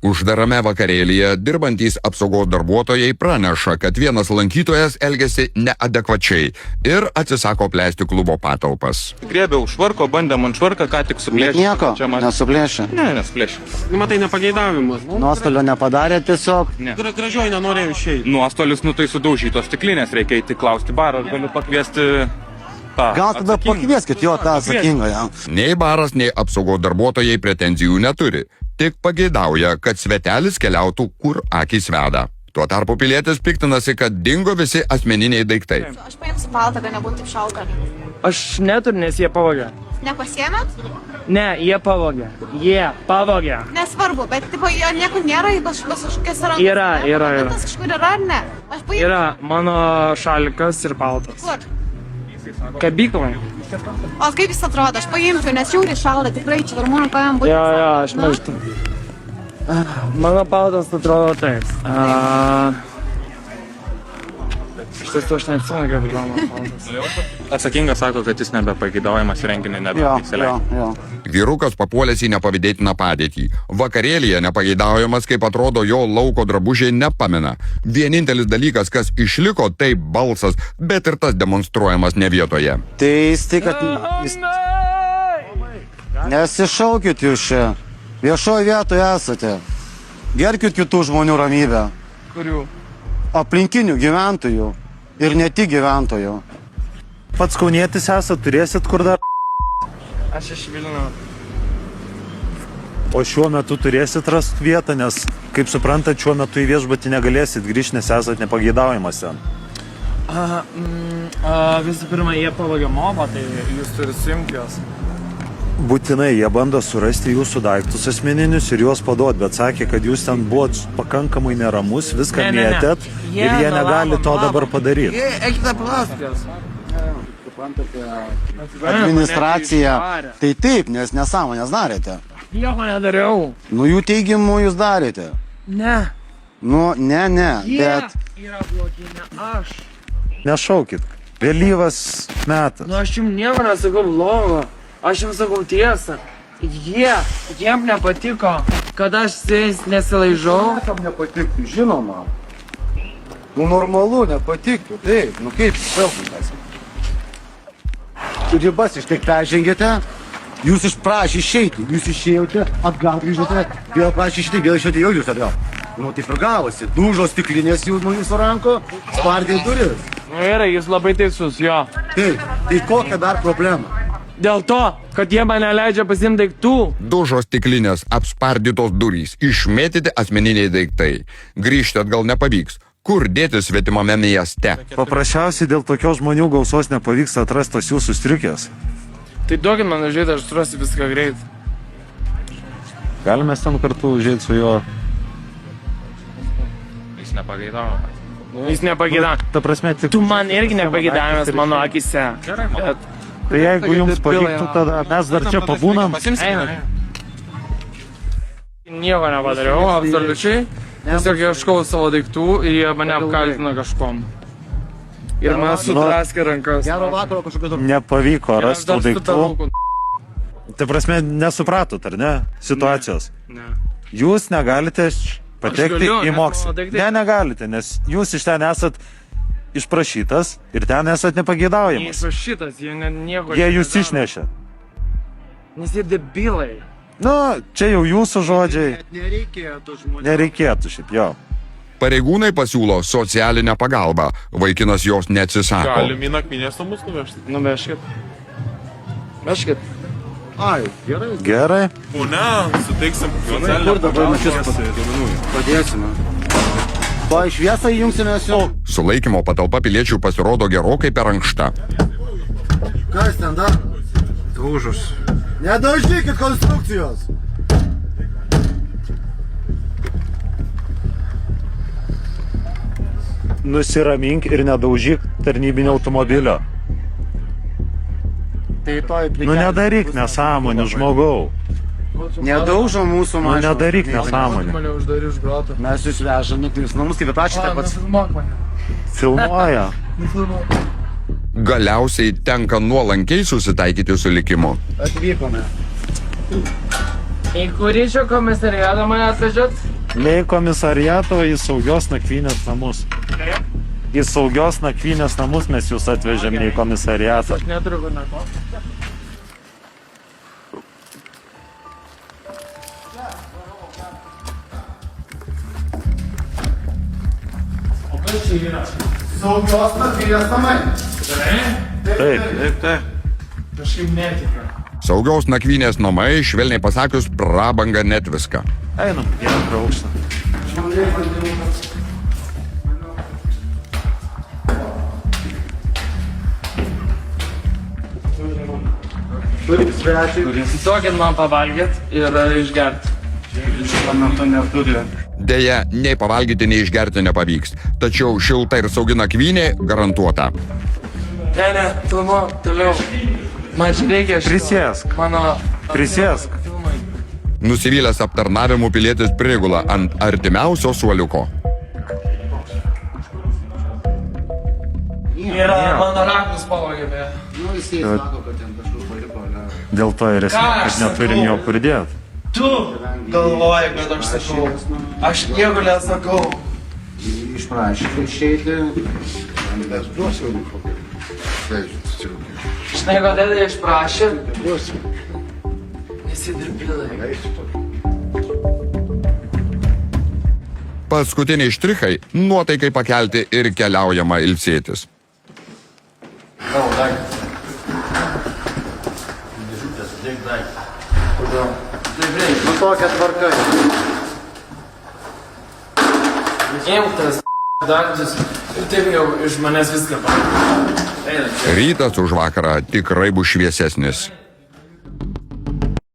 Uždarame vakarėlyje dirbantys apsaugos darbuotojai praneša, kad vienas lankytojas elgėsi neadekvačiai ir atsisako plėsti klubo patalpas. Grėbiau švarko, bandė man švarką, ką tik suplėšė. Nieko, nesuplėšė. Ne, nesuplėšė. Matai, nepageidavimus. Nuostolio nepadarė tiesiog. Ne. Gražioj nenorėjau išeiti. Nuostolius, tai sudaužytos stiklinės, reikia eiti klausti barą, galiu pakviesti tą Gal tada pakvieskit jo tą atsakingą. Nei baras, nei apsaugos darbuotojai pretenzijų neturi. Tik pageidauja, kad svetelis keliautų, kur akys veda. Tuo tarpu pilietis piktinasi, kad dingo visi asmeniniai daiktai. Aš paimsiu paltą, kad nebūtų taip šalta. Aš neturiu, nes jie pavogė. Nepasiėmėt? Ne, jie pavogė. Jie pavogė. Nesvarbu, bet tipo, jo nieko nėra, ypač kažkokias rankas. Yra. Tas kažkur yra ar ne? Aš paimsiu. Yra mano šalikas ir paltas. Kur? Kabyklai. O kaip jis atrodo? Aš paimsiu, nes žiauriai šalta, tikrai čia varmūnų paėm būti. Jo, aš mėgstu. Mano paltas atrodo taip. Iš tiesų aš neatsimenu, kaip yra mano paltas. Atsakingas sako, kad jis nebepageidavimas renginį nebeįsileidžia. Jo. Vyrukas papuolęs į nepavydėtiną padėtį. Vakarėlyje nepageidaujamas, kaip atrodo jo lauko drabužiai, nepamena. Vienintelis dalykas, kas išliko, tai balsas, bet ir tas demonstruojamas ne vietoje. Tai jis tik, kad... Nesišaukit jūs čia. Viešoje vietoje esate. Gerbkit kitų žmonių ramybę. Kurių? Aplinkinių gyventojų. Ir ne tik gyventojų. Pats kaunietis esat, turėsit kur dar... Aš iš Vilnių. O šiuo metu turėsit rast vietą, nes, kaip suprantat, šiuo metu į viešbutį negalėsit grįžti, nes esat nepageidaujamas ten. Visų pirma, jie pavogė mobą, tai jūs turite suimti juos. Būtinai jie bando surasti jūsų daiktus asmeninius ir juos paduot, bet sakė, kad jūs ten buvot pakankamai neramus, viską mėtėt ir jie negali to dabar padaryti. Eikite paklausti juos. Administracija. Tai taip, nes nesąmonės darėte. Nieko nedariau. Nu jų teigimų jūs darėte. Ne. Nu, ne, bet... Jie yra blogi, ne aš. Nešaukit. Vėlyvas metas. Nu aš jums nieko nesakau blogo. Aš jums sakau tiesą. Jiem nepatiko, kad aš su jais nesilaižau. Kam nepatiktų, žinoma. Nu normalu, nepatiktų, taip. Nu kaip, selfie. Ribas iš tiek peržengėte, jūs išprašė išeiti, jūs išėjote, atgal grįžote, vėl prašė išeiti, vėl išėjote, jau jūs atgal. Nu taip ir gavosi, dužo stiklinės jūsų ranko, spardė duris. Nu gerai, jūs labai teisus, jo. Taip, tai kokia dar problema? Dėl to, kad jie mane leidžia pasiimti daiktų. Dužo stiklinės, apspardytos durys, išmėtyti asmeniniai daiktai. Grįžti atgal nepavyks. Kur dėti svetimame mieste? Paprasčiausiai dėl tokios žmonių gausos nepavyks atrasti tos jūsų striukės. Tai duokit man užėti, aš surasiu viską greit. Galime ten kartu užėti su juo. Jis nepageidavo. Jis nepageidavo. Ta prasme, tik... Tu man irgi nepageidavimas mano akise. Bet... Tai jeigu jums pavyktų, tada mes dar čia pabūnam. Nieko nepadariau, absoliučiai. Tiesiog ieškau savo daiktų ir jie mane apkaltina kažkom. Ir man sudraskė rankas. Gero vakaro kažkokio... Nepavyko rasti tų daiktų. Tai prasme, nesupratot, ar ne? Situacijos. Ne. Jūs negalite patekti į mokslą. daiktai. Ne, negalite, nes jūs iš ten esat išprašytas ir ten esat nepageidaujamas. Neišrašytas, jie nieko... Jie jūs išnešė. Nes jie debilai. Nu, čia jau jūsų žodžiai. Nereikėtų žmonių. Nereikėtų šiaip, jo. Pareigūnai pasiūlo socialinę pagalbą. Vaikinas jos neatsisako. Galim į nakvynės namus nuvežti. Nuveškit. Veškit. Ai, gerai. Gerai. O ne, suteiksim socialinę Kur dabar mačius pagalbą. Padėsime. O iš viesą įjungsimės jau. Sulaikymo patalpa piliečių pasirodo gerokai per ankšta. Kas ten dar? Daužus. Nedaužykit konstrukcijos. Nusiramink ir nedaužyk tarnybinio automobilio. Tai toj Nu nedaryk nesąmonių, žmogau. Nedaužo mūsų Nu mašinos. nedaryk nesąmonių. Mane uždari už grotų. Mes jūs vežame į namus, kaip prašėte pats. Nufilmuok mane. Filmuoja. Nufilmuok. Galiausiai tenka nuolankiai susitaikyti su likimu. Atvykome. Į kurį čia komisariatą mane atvežėt? Ne į komisariatą, o į saugios nakvynės namus. Į saugios nakvynės namus mes jūs atvežėm, ne į komisariatą. Aš neturiu kur nakvo. O kas čia yra? Saugios nakvynės namai. Taip. Kažkaip netikiu. Saugios nakvynės namai, švelniai pasakius, prabanga net viską. Einam, į antrą aukštą. Turim svečiai. Duokit man pavalgyt ir išgert. Šiuo metu neturi. Deja, nei pavalgyti, nei išgerti nepavyks. Tačiau šilta ir saugi nakvynė garantuota. Ne, filmuok toliau. Man čia reikia šito. Prisėsk. Mano... Prisėsk. Filmai. Nusivylęs aptarnavimu pilietis prigula ant artimiausio suoliuko. Yra mano raktus pavogė, beje. Nu, jisai sako, kad ten kažkur paliko, ne? Dėl to ir esmė, kad neturim jo kur dėt. Tu galvoji, kad aš sakau. Aš nieko nesakau. Išprašė išeiti. Žinai, kodėl jie išprašė? Nesidirbinai. Paskutiniai štrichai - nuotaikai pakelti ir keliaujama ilsėtis. Tavo daiktas. Dėžutės, dėk daiktas. Kodėl? Taip reikia. Nu tokia tvarka. Imk tas daiktus ir taip jau iš manęs viską padarė. Rytas už vakarą tikrai bus šviesesnis.